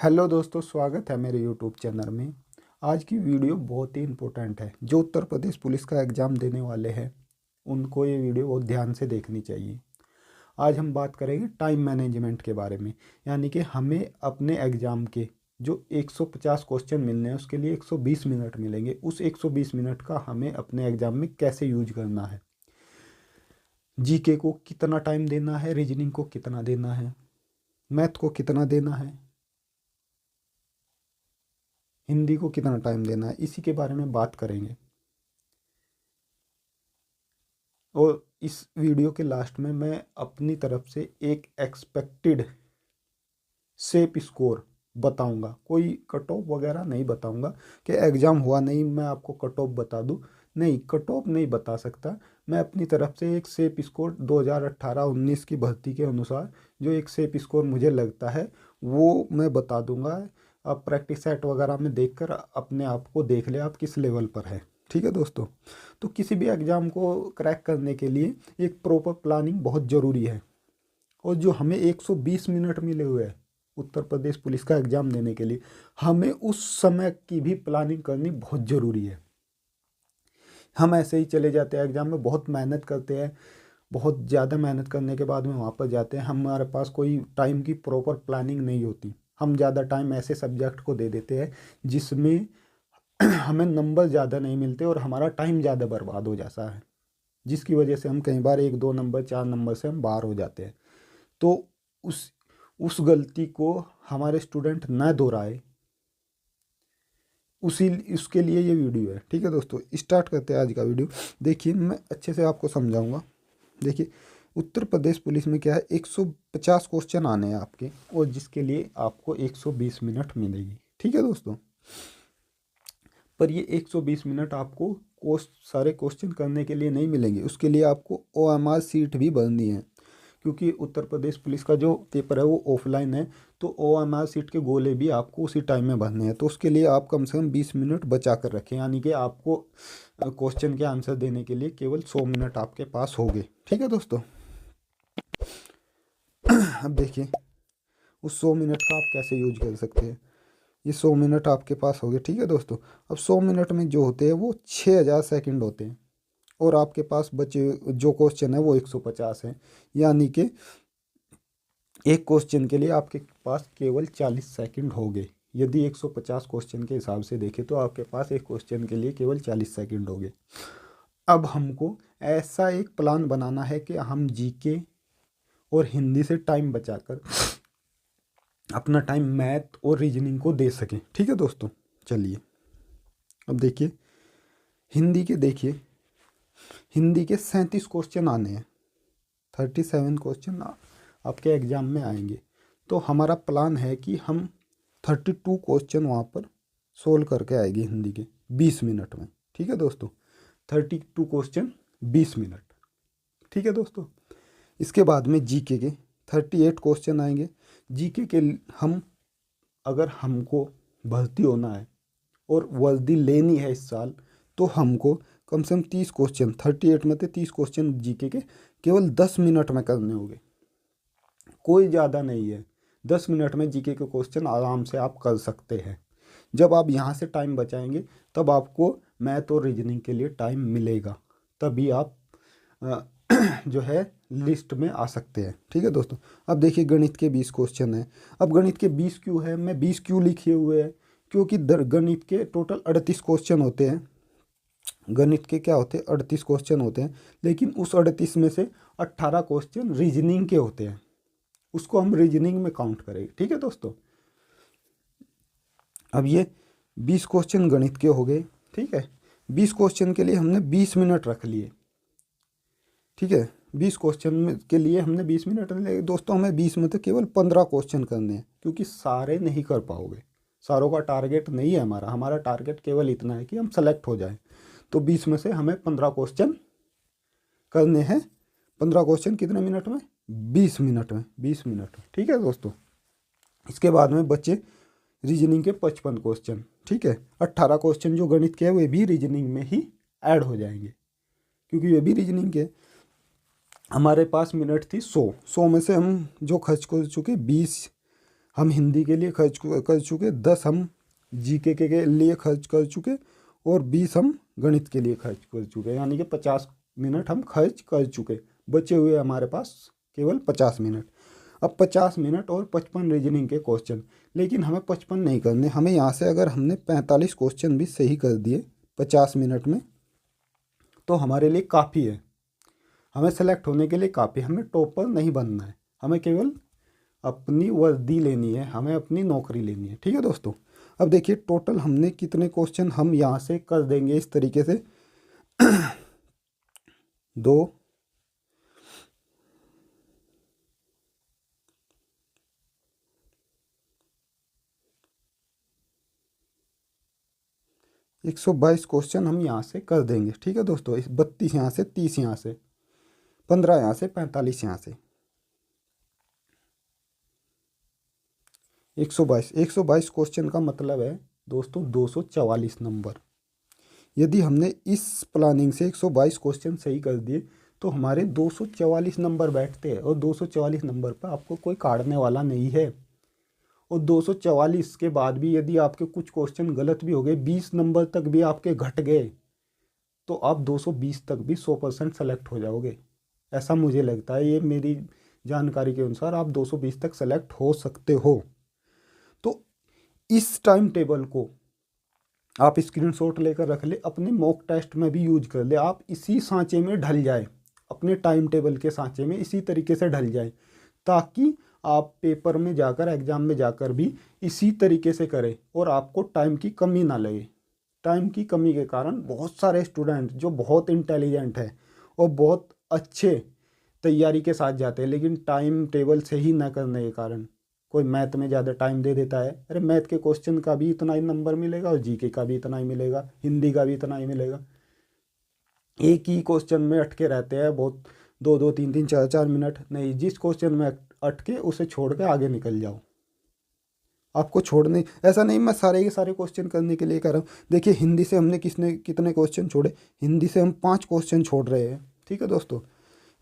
Hello दोस्तों, स्वागत है मेरे यूट्यूब चैनल में। आज की वीडियो बहुत ही इम्पोर्टेंट है। जो उत्तर प्रदेश पुलिस का एग्ज़ाम देने वाले हैं उनको ये वीडियो बहुत ध्यान से देखनी चाहिए। आज हम बात करेंगे टाइम मैनेजमेंट के बारे में, यानी कि हमें अपने एग्ज़ाम के जो 150 क्वेश्चन मिलने हैं उसके लिए 120 मिनट मिलेंगे। उस 120 मिनट का हमें अपने एग्ज़ाम में कैसे यूज करना है। जीके को कितना टाइम देना है, रीजनिंग को कितना देना है, मैथ को कितना देना है, हिंदी को कितना टाइम देना है, इसी के बारे में बात करेंगे। और इस वीडियो के लास्ट में मैं अपनी तरफ से एक एक्सपेक्टेड सेप स्कोर बताऊंगा। कोई कट ऑफ वगैरह नहीं बताऊंगा कि एग्ज़ाम हुआ नहीं मैं आपको कट ऑफ बता दूं। नहीं, कट ऑफ नहीं बता सकता। मैं अपनी तरफ से एक सेप स्कोर 2018-19 की भर्ती के अनुसार जो एक सेप स्कोर मुझे लगता है वो मैं बता दूंगा। आप प्रैक्टिस सेट वगैरह में देखकर अपने आप को देख ले आप किस लेवल पर है। ठीक है दोस्तों। तो किसी भी एग्ज़ाम को क्रैक करने के लिए एक प्रॉपर प्लानिंग बहुत ज़रूरी है। और जो हमें 120 मिनट मिले हुए हैं उत्तर प्रदेश पुलिस का एग्ज़ाम देने के लिए, हमें उस समय की भी प्लानिंग करनी बहुत ज़रूरी है। हम ऐसे ही चले जाते हैं एग्ज़ाम में, बहुत मेहनत करते हैं, बहुत ज़्यादा मेहनत करने के बाद में वहाँ पर जाते हैं, हमारे पास कोई टाइम की प्रॉपर प्लानिंग नहीं होती। हम ज़्यादा टाइम ऐसे सब्जेक्ट को दे देते हैं जिसमें हमें नंबर ज़्यादा नहीं मिलते और हमारा टाइम ज़्यादा बर्बाद हो जाता है, जिसकी वजह से हम कई बार 1-2 नंबर 4 नंबर से हम बाहर हो जाते हैं। तो उस उस गलती को हमारे स्टूडेंट न दोहराए, उसी उसके लिए ये वीडियो है। ठीक है दोस्तों, स्टार्ट करते हैं आज का वीडियो। देखिए, मैं अच्छे से आपको समझाऊंगा। देखिए, उत्तर प्रदेश पुलिस में क्या है, 150 क्वेश्चन आने हैं आपके, और जिसके लिए आपको 120 मिनट मिलेगी। ठीक है दोस्तों। पर ये 120 मिनट आपको सारे क्वेश्चन करने के लिए नहीं मिलेंगे। उसके लिए आपको OMR सीट भी भरनी है, क्योंकि उत्तर प्रदेश पुलिस का जो पेपर है वो ऑफलाइन है। तो OMR सीट के गोले भी आपको उसी टाइम में भरने हैं। तो उसके लिए आप कम से कम 20 मिनट बचा कर रखें, यानी कि आपको क्वेश्चन के आंसर देने के लिए केवल 100 मिनट आपके पास होंगे। ठीक है दोस्तों। अब देखिए, उस 100 मिनट का आप कैसे यूज कर सकते हैं। ये 100 मिनट आपके पास हो गए। ठीक है दोस्तों। अब 100 मिनट में जो होते हैं वो 6000 सेकंड होते हैं, और आपके पास बचे जो क्वेश्चन है वो 150 है, यानी कि एक क्वेश्चन के लिए आपके पास केवल 40 सेकंड हो गए। यदि 150 क्वेश्चन के हिसाब से देखें तो आपके पास एक क्वेश्चन के लिए केवल 40 सेकंड हो गए। अब हमको ऐसा एक प्लान बनाना है कि हम जीके और हिंदी से टाइम बचाकर अपना टाइम मैथ और रीजनिंग को दे सकें। ठीक है दोस्तों। चलिए, अब देखिए, देखिए हिंदी के 37 क्वेश्चन आने हैं। 37 क्वेश्चन आपके एग्ज़ाम में आएंगे। तो हमारा प्लान है कि हम 32 क्वेश्चन वहाँ पर सोल्व करके आएंगे हिंदी के 20 मिनट में। ठीक है दोस्तों। 32 क्वेश्चन 20 मिनट। ठीक है दोस्तों। इसके बाद में जीके के 38 क्वेश्चन आएंगे। जीके के हम अगर हमको भर्ती होना है और वर्दी लेनी है इस साल, तो हमको कम से कम 30 क्वेश्चन, 38 में से 30 क्वेश्चन जीके के केवल 10 मिनट में करने होंगे। कोई ज़्यादा नहीं है। 10 मिनट में जीके के क्वेश्चन आराम से आप कर सकते हैं। जब आप यहाँ से टाइम बचाएंगे तब आपको मैथ और रीजनिंग के लिए टाइम मिलेगा, तभी आप जो है लिस्ट में आ सकते हैं। ठीक है दोस्तों। अब देखिए, गणित के 20 क्वेश्चन हैं। अब गणित के 20 क्यों है, मैं 20 क्यों लिखे हुए हैं, क्योंकि गणित के टोटल 38 क्वेश्चन होते हैं। गणित के क्या होते हैं, 38 क्वेश्चन होते हैं, लेकिन उस 38 में से 18 क्वेश्चन रीजनिंग के होते हैं। उसको हम रीजनिंग में काउंट करेंगे। ठीक है दोस्तों। अब ये 20 क्वेश्चन गणित के हो गए। ठीक है। 20 क्वेश्चन के लिए हमने 20 मिनट रख लिए। ठीक है। 20 क्वेश्चन के लिए हमने 20 मिनट लिए दोस्तों। हमें 20 में तो केवल 15 क्वेश्चन करने हैं, क्योंकि सारे नहीं कर पाओगे। सारों का टारगेट नहीं है हमारा। हमारा टारगेट केवल इतना है कि हम सेलेक्ट हो जाएं। तो 20 में से हमें 15 क्वेश्चन करने हैं। 15 क्वेश्चन कितने मिनट में, 20 मिनट में। 20 मिनट। ठीक है दोस्तों। इसके बाद में बच्चे रीजनिंग के 55 क्वेश्चन। ठीक है। 18 क्वेश्चन जो गणित के हैं वे भी रीजनिंग में ही ऐड हो जाएंगे, क्योंकि वे भी रीजनिंग के। हमारे पास मिनट थी 100 में से हम जो खर्च कर चुके 20 हम हिंदी के लिए खर्च कर चुके, 10 हम जीके के लिए खर्च कर चुके और 20 हम गणित के लिए खर्च कर चुके, यानी कि 50 मिनट हम खर्च कर चुके। बचे हुए हमारे पास केवल 50 मिनट। अब 50 मिनट और 55 रीजनिंग के क्वेश्चन, लेकिन हमें 55 नहीं करने, हमें यहाँ से अगर हमने 45 क्वेश्चन भी सही कर दिए 50 मिनट में तो हमारे लिए काफ़ी है, हमें सेलेक्ट होने के लिए काफ़ी। हमें टॉपर नहीं बनना है, हमें केवल अपनी वर्दी लेनी है, हमें अपनी नौकरी लेनी है। ठीक है दोस्तों, अब देखिए टोटल हमने कितने क्वेश्चन हम यहाँ से कर देंगे इस तरीके से। दो, एक 122 क्वेश्चन हम यहाँ से कर देंगे। ठीक है दोस्तों, 32 यहाँ से, 30 यहाँ से, 15 यहाँ से, 45 यहाँ से, 122 क्वेश्चन का मतलब है दोस्तों 244 नंबर। यदि हमने इस प्लानिंग से 122 क्वेश्चन सही कर दिए तो हमारे 244 नंबर बैठते हैं, और 244 नंबर पर आपको कोई काटने वाला नहीं है। और 244 के बाद भी यदि आपके कुछ क्वेश्चन गलत भी हो गए, 20 नंबर तक भी आपके घट गए, तो आप 220 तक भी 100% सेलेक्ट हो जाओगे। ऐसा मुझे लगता है, ये मेरी जानकारी के अनुसार आप 220 तक सेलेक्ट हो सकते हो। तो इस टाइम टेबल को आप स्क्रीनशॉट लेकर रख ले, अपने मॉक टेस्ट में भी यूज कर ले। आप इसी सांचे में ढल जाए, अपने टाइम टेबल के सांचे में इसी तरीके से ढल जाए, ताकि आप पेपर में जाकर, एग्ज़ाम में जाकर भी इसी तरीके से करें और आपको टाइम की कमी ना लगे। टाइम की कमी के कारण बहुत सारे स्टूडेंट जो बहुत इंटेलिजेंट है और बहुत अच्छे तैयारी के साथ जाते हैं, लेकिन टाइम टेबल सही ना करने के कारण कोई मैथ में ज़्यादा टाइम दे देता है। अरे मैथ के क्वेश्चन का भी इतना ही नंबर मिलेगा और जीके का भी इतना ही मिलेगा, हिंदी का भी इतना ही मिलेगा। एक ही क्वेश्चन में अटके रहते हैं बहुत, 2-2, 3-3, 4-4 मिनट। नहीं, जिस क्वेश्चन में अटके उसे छोड़ के आगे निकल जाओ। आपको छोड़ने, ऐसा नहीं मैं सारे के सारे क्वेश्चन करने के लिए कह रहा हूँ। देखिए हिंदी से हमने कितने क्वेश्चन छोड़े, हिंदी से हम 5 क्वेश्चन छोड़ रहे हैं। ठीक है दोस्तों,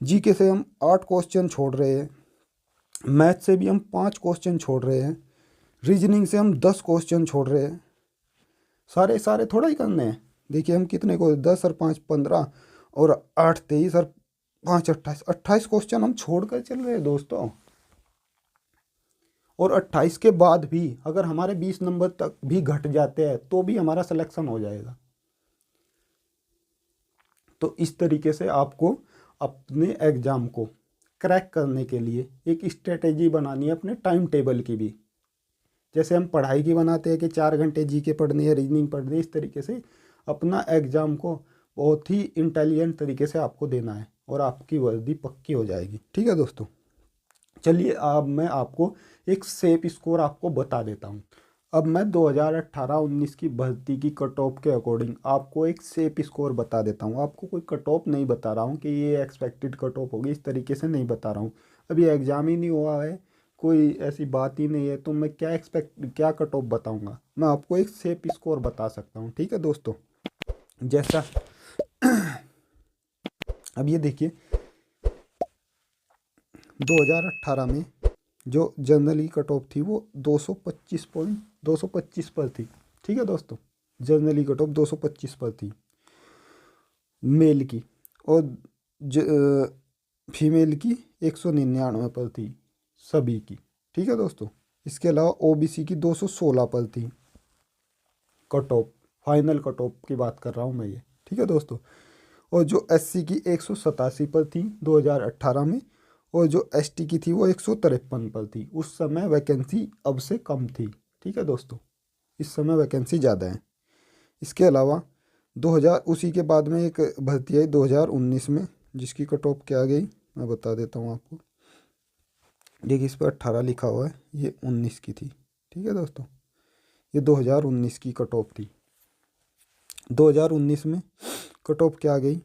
जीके से हम 8 क्वेश्चन छोड़ रहे हैं, मैथ से भी हम 5 क्वेश्चन छोड़ रहे हैं, रीजनिंग से हम 10 क्वेश्चन छोड़ रहे हैं। सारे सारे थोड़ा ही करने हैं। देखिए हम कितने को, 10 और 5 15 और 8 23 और 5 28, 28 क्वेश्चन हम छोड़ कर चल रहे हैं दोस्तों। और 28 के बाद भी अगर हमारे 20 नंबर तक भी घट जाते हैं तो भी हमारा सिलेक्शन हो जाएगा। तो इस तरीके से आपको अपने एग्ज़ाम को क्रैक करने के लिए एक स्ट्रेटेजी बनानी है, अपने टाइम टेबल की भी। जैसे हम पढ़ाई की बनाते हैं कि 4 घंटे जीके पढ़नी है, रीजनिंग पढ़नी है, इस तरीके से अपना एग्ज़ाम को बहुत ही इंटेलिजेंट तरीके से आपको देना है और आपकी वर्दी पक्की हो जाएगी। ठीक है दोस्तों, चलिए अब मैं आपको एक सेफ स्कोर आपको बता देता हूँ। अब मैं 2018-19 की भर्ती की कट ऑफ के अकॉर्डिंग आपको एक सेफ स्कोर बता देता हूँ। आपको कोई कट ऑफ नहीं बता रहा हूँ कि ये एक्सपेक्टेड कट ऑफ होगी, इस तरीके से नहीं बता रहा हूँ। अभी एग्ज़ाम ही नहीं हुआ है, कोई ऐसी बात ही नहीं है, तो मैं क्या कट ऑफ बताऊँगा। मैं आपको एक सेफ स्कोर बता सकता हूँ। ठीक है दोस्तों, जैसा अब ये देखिए 2018 में जो जनरली कट ऑफ थी वो 225 पर थी। ठीक है दोस्तों, जनरली कट ऑफ 225 पर थी मेल की, और फीमेल की 199 पर थी सभी की। ठीक है दोस्तों, इसके अलावा ओबीसी की 216 पर थी cut off, final cut off की बात कर रहा हूँ मैं ये। ठीक है दोस्तों, और जो एससी की 187 पर थी 2018 में, और जो एसटी की थी वो 153 पर थी। उस समय वैकेंसी अब से कम थी। ठीक है दोस्तों, इस समय वैकेंसी ज़्यादा है। इसके अलावा 2000 उसी के बाद में एक भर्ती आई 2019 में, जिसकी कट ऑफ क्या गई मैं बता देता हूँ आपको। देखिए इस पर 18 लिखा हुआ है, ये 19 की थी। ठीक है दोस्तों, ये 2019 की कट ऑफ थी। 2019 में कट ऑफ क्या गई,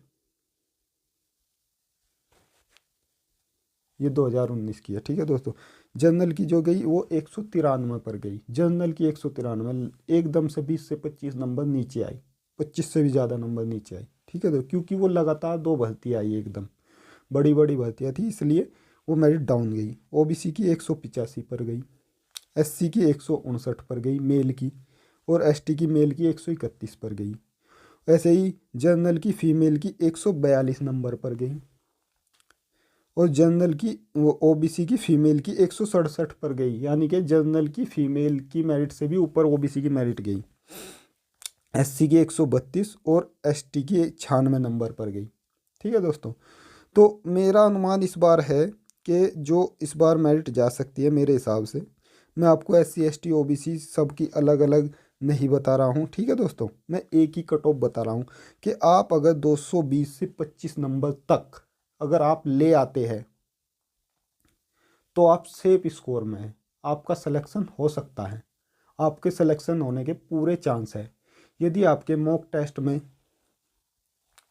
ये 2019 की है। ठीक है दोस्तों, जनरल की जो गई वो 193 पर गई। जनरल की 193 एकदम से 20 से 25 नंबर नीचे आई, 25 से भी ज़्यादा नंबर नीचे आई। ठीक है, तो क्योंकि वो लगातार 2 भर्ती आई, एकदम बड़ी बड़ी भर्तियाँ थी, इसलिए वो मेरिट डाउन गई। ओबीसी की 185 पर गई, SC की 159 पर गई मेल की, और ST की मेल की 131 पर गई। ऐसे ही जनरल की फीमेल की 142 नंबर पर गई, और जनरल की वो OBC की फीमेल की 167 पर गई, यानी कि जनरल की फीमेल की मेरिट से भी ऊपर OBC की मेरिट गई। SC की 132 और ST की 96 नंबर पर गई। ठीक है दोस्तों, तो मेरा अनुमान इस बार है कि जो इस बार मेरिट जा सकती है मेरे हिसाब से, मैं आपको SC ST OBC सबकी अलग अलग नहीं बता रहा हूँ। ठीक है दोस्तों, मैं एक ही कट ऑफ बता रहा हूँ कि आप अगर 220 से 25 नंबर तक अगर आप ले आते हैं तो आप सेफ स्कोर में हैं, आपका सिलेक्शन हो सकता है, आपके सिलेक्शन होने के पूरे चांस है। यदि आपके मॉक टेस्ट में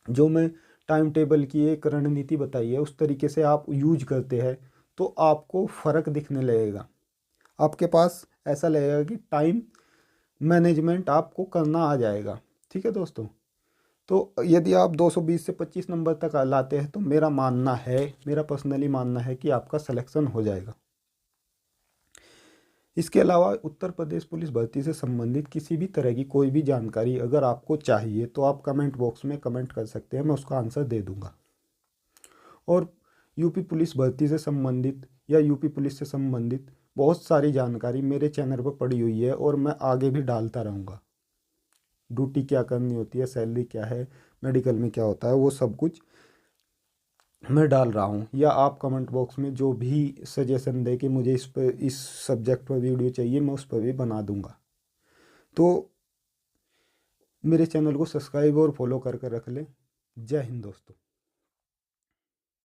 जो मैं टाइम टेबल की एक रणनीति बताई है उस तरीके से आप यूज करते हैं तो आपको फ़र्क दिखने लगेगा, आपके पास ऐसा लगेगा कि टाइम मैनेजमेंट आपको करना आ जाएगा। ठीक है दोस्तों, तो यदि आप 220 से 25 नंबर तक लाते हैं तो मेरा मानना है, मेरा पर्सनली मानना है कि आपका सिलेक्शन हो जाएगा। इसके अलावा उत्तर प्रदेश पुलिस भर्ती से संबंधित किसी भी तरह की कोई भी जानकारी अगर आपको चाहिए तो आप कमेंट बॉक्स में कमेंट कर सकते हैं, मैं उसका आंसर दे दूंगा। और यूपी पुलिस भर्ती से संबंधित या यूपी पुलिस से संबंधित बहुत सारी जानकारी मेरे चैनल पर पड़ी हुई है और मैं आगे भी डालता रहूँगा। ड्यूटी क्या करनी होती है, सैलरी क्या है, मेडिकल में क्या होता है, वो सब कुछ मैं डाल रहा हूँ। या आप कमेंट बॉक्स में जो भी सजेशन दे कि मुझे इस सब्जेक्ट पर वीडियो चाहिए, मैं उस पर भी बना दूँगा। तो मेरे चैनल को सब्सक्राइब और फॉलो करके रख लें। जय हिंद दोस्तों।